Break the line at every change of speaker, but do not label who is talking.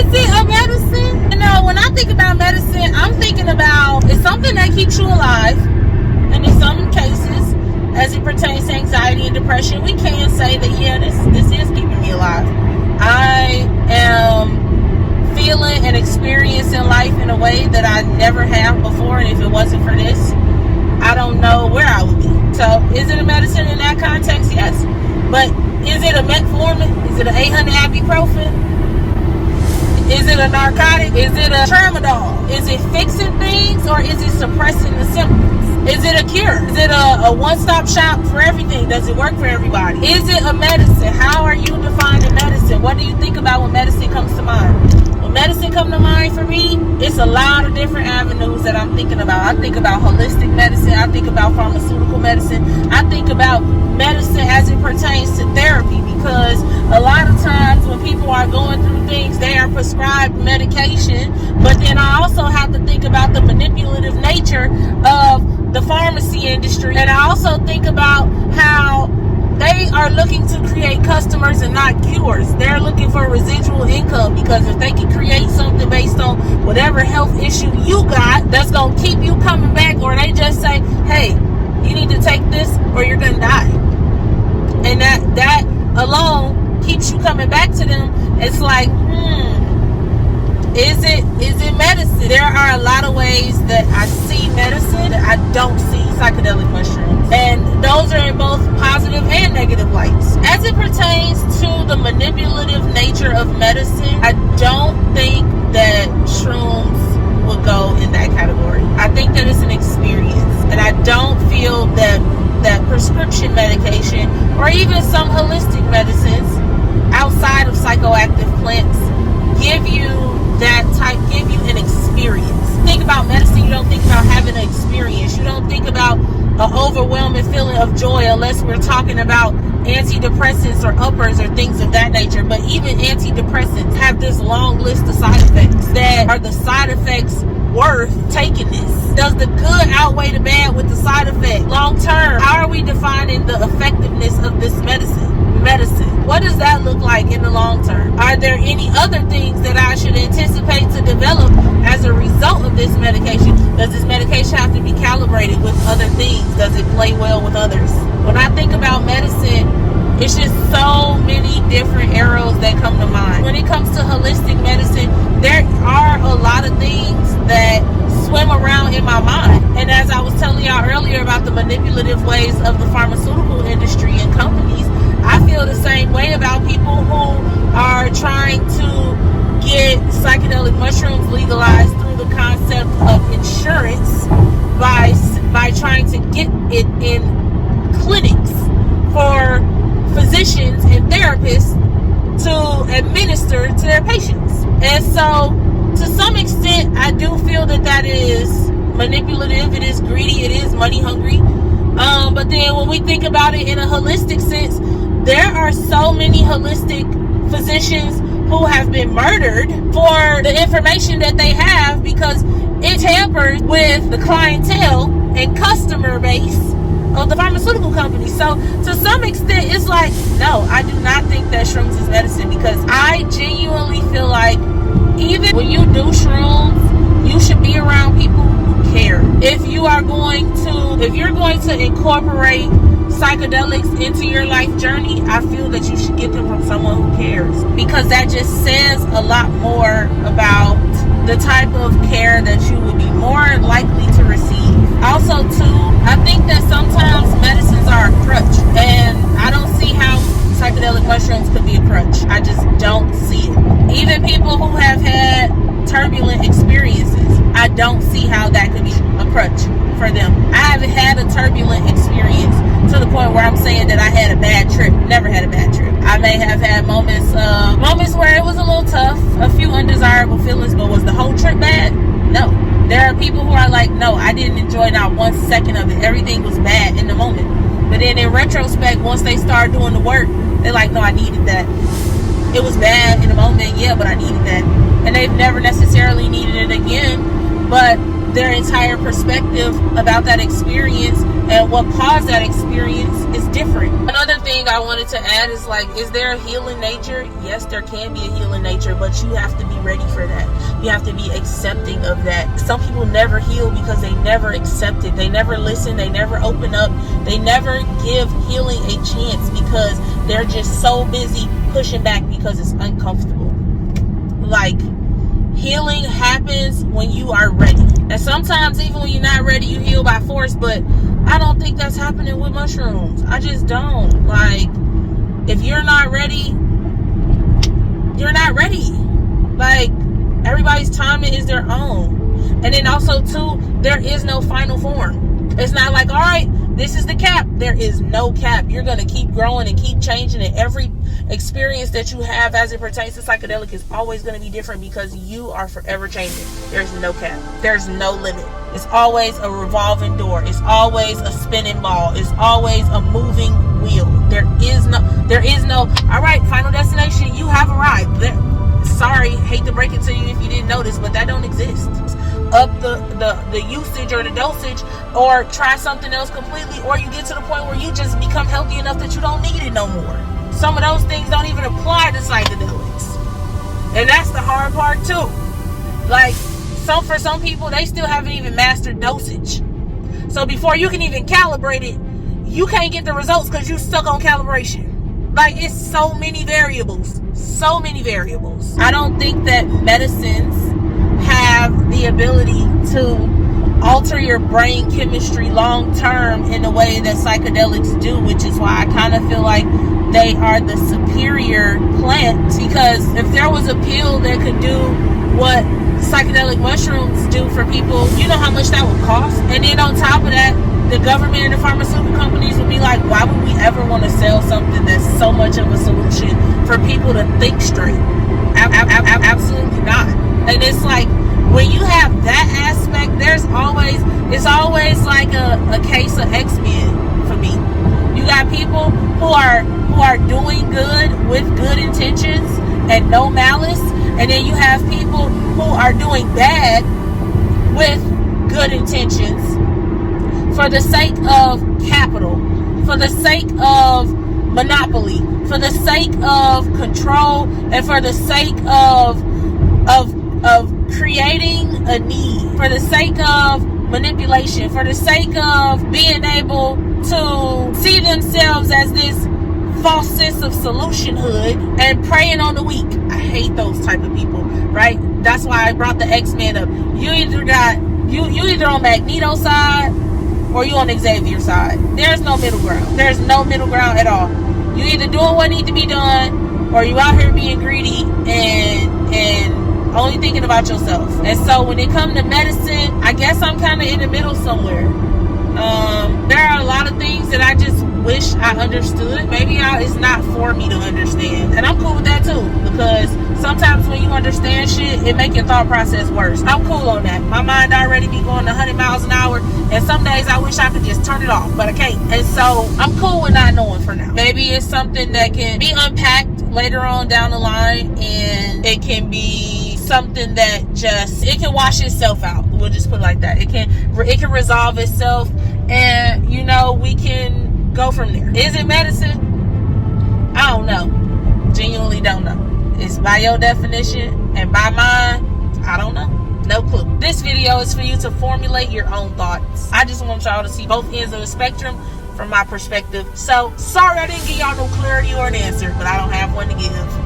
Is it a medicine? You know, when I think about medicine, I'm thinking about it's something that keeps you alive. And in some cases, as it pertains to anxiety and depression, we can say that, yeah, this is keeping me alive. I am feeling and experiencing life in a way that I never have before, and if it wasn't for this, I don't know where I would be. So, is it a medicine in that context? Yes. But is it a metformin? Is it an 800 ibuprofen? Is it a narcotic? Is it a tramadol? Is it fixing things, or is it suppressing the symptoms? Is it a cure? Is it a one-stop shop for everything? Does it work for everybody? Is it a medicine? How are you defining medicine? What do you think about when medicine comes to mind? When medicine comes to mind for me, it's a lot of different avenues that I'm thinking about. I think about holistic medicine. I think about pharmaceutical medicine. I think about medicine as it pertains to therapy, because a lot of times when people are going through things, they are prescribed medication, but then I also have to think about the manipulative nature of the pharmacy industry, and I also think about how they are looking to create customers and not cures. They're looking for residual income, because if they can create something based on whatever health issue you got that's going to keep you coming back, or they just say, hey, you need to take this or you're going to die. And that alone keeps you coming back to them. It's like, is it medicine? There are a lot of ways that I see medicine that I don't see psychedelic mushrooms. And those are in both positive and negative lights. As it pertains to the manipulative nature of medicine, I don't think that shrooms would go in that category. I think that it's an experience. And I don't feel that prescription medication or even some holistic medicines outside of psychoactive plants give you an experience. Think about medicine, you don't think about having an experience. You don't think about an overwhelming feeling of joy unless we're talking about antidepressants or uppers or things of that nature. But even antidepressants have this long list of side effects. That are the side effects worth taking this? Does the good outweigh the bad with the side effect? Long term, how are we defining the effectiveness of this medicine? What does that look like in the long term? Are there any other things that I should anticipate to develop as a result of this medication? Does this medication have to be calibrated with other things? Does it play well with others? When I think about medicine, it's just so many different arrows that come to mind. When it comes to holistic medicine, there are a lot of things that swim around in my mind. And as I was telling y'all earlier about the manipulative ways of the pharmaceutical industry and companies, I feel the same way about people who are trying to get psychedelic mushrooms legalized through the concept of insurance by trying to get it in clinics for physicians and therapists to administer to their patients. And so, to some extent, I do feel that is manipulative, it is greedy, it is money hungry. But then when we think about it in a holistic sense, there are so many holistic physicians who have been murdered for the information that they have, because it tampers with the clientele and customer base of the pharmaceutical company. So to some extent, it's like, no, I do not think that shrooms is medicine, because I genuinely feel like even when you do shrooms, you should be around people who care. If you're going to incorporate psychedelics into your life journey, I feel that you should get them from someone who cares, because that just says a lot more about the type of care that you would be more likely to receive. Also too, I think that sometimes medicines are a crutch, and I don't see how psychedelic mushrooms could be a crutch. I just don't see it. Even people who have had turbulent experiences, I don't see how that could be a crutch for them. I haven't had a turbulent experience to the point where I'm saying that I had a bad trip. Never had a bad trip. I may have had moments where it was a little tough, a few undesirable feelings, but was the whole trip bad? No. There are people who are like, no, I didn't enjoy not 1 second of it. Everything was bad in the moment. But then in retrospect, once they start doing the work, they're like, no, I needed that. It was bad in the moment, yeah, but I needed that. And they've never necessarily needed it again, but their entire perspective about that experience and what caused that experience is different. Another thing I wanted to add is like, is there a healing nature? Yes, there can be a healing nature, but you have to be ready for that. You have to be accepting of that. Some people never heal because they never accept it. They never listen. They never open up. They never give healing a chance because they're just so busy pushing back because it's uncomfortable. Like, healing happens when you are ready. And sometimes even when you're not ready, you heal by force, but I don't think that's happening with mushrooms. I just don't. Like, if you're not ready, you're not ready. Like, everybody's timing is their own. And then also too, there is no final form. It's not like, all right, this is the cap. There is no cap. You're going to keep growing and keep changing, and every experience that you have as it pertains to psychedelic is always going to be different because you are forever changing. There's no cap. There's no limit. It's always a revolving door. It's always a spinning ball. It's always a moving wheel. There is no, all right, final destination, you have arrived. Sorry, hate to break it to you if you didn't notice, but that don't exist. Up the usage or the dosage, or try something else completely, or you get to the point where you just become healthy enough that you don't need it no more. Some of those things don't even apply to psychedelics, and that's the hard part too. Like, for some people, they still haven't even mastered dosage, so before you can even calibrate it, you can't get the results because you stuck on calibration. Like, it's so many variables. I don't think that medicines have the ability to alter your brain chemistry long term in the way that psychedelics do, which is why I kind of feel like they are the superior plant. Because if there was a pill that could do what psychedelic mushrooms do for people, you know how much that would cost. And then on top of that, the government and the pharmaceutical companies would be like, why would we ever want to sell something that's so much of a solution for people to think straight? Absolutely not. And it's like, when you have that aspect, it's always like a case of X-Men for me. You got people who are doing good with good intentions and no malice, and then you have people who are doing bad with good intentions for the sake of capital, for the sake of monopoly, for the sake of control, and for the sake of creating a need, for the sake of manipulation, for the sake of being able to see themselves as this false sense of solutionhood and preying on the weak. I hate those type of people, right? That's why I brought the X-Men up. You either on Magneto's side or you on Xavier's side. There's no middle ground. There's no middle ground at all. You either doing what needs to be done, or you out here being greedy and only thinking about yourself. And so when it comes to medicine, I guess I'm kind of in the middle somewhere. There are a lot of things that I just wish I understood. Maybe it's not for me to understand, and I'm cool with that too, because sometimes when you understand shit, it make your thought process worse. I'm cool on that. My mind already be going 100 miles an hour, and some days I wish I could just turn it off, but I can't. And so I'm cool with not knowing for now. Maybe it's something that can be unpacked later on down the line, and it can be something that it can wash itself out. We'll just put it like that. It can resolve itself, and we can go from there. Is it medicine? I don't know. Genuinely don't know. It's by your definition, and by mine, I don't know. No clue. This video is for you to formulate your own thoughts. I just want y'all to see both ends of the spectrum from my perspective. So sorry I didn't give y'all no clarity or an answer, but I don't have one to give.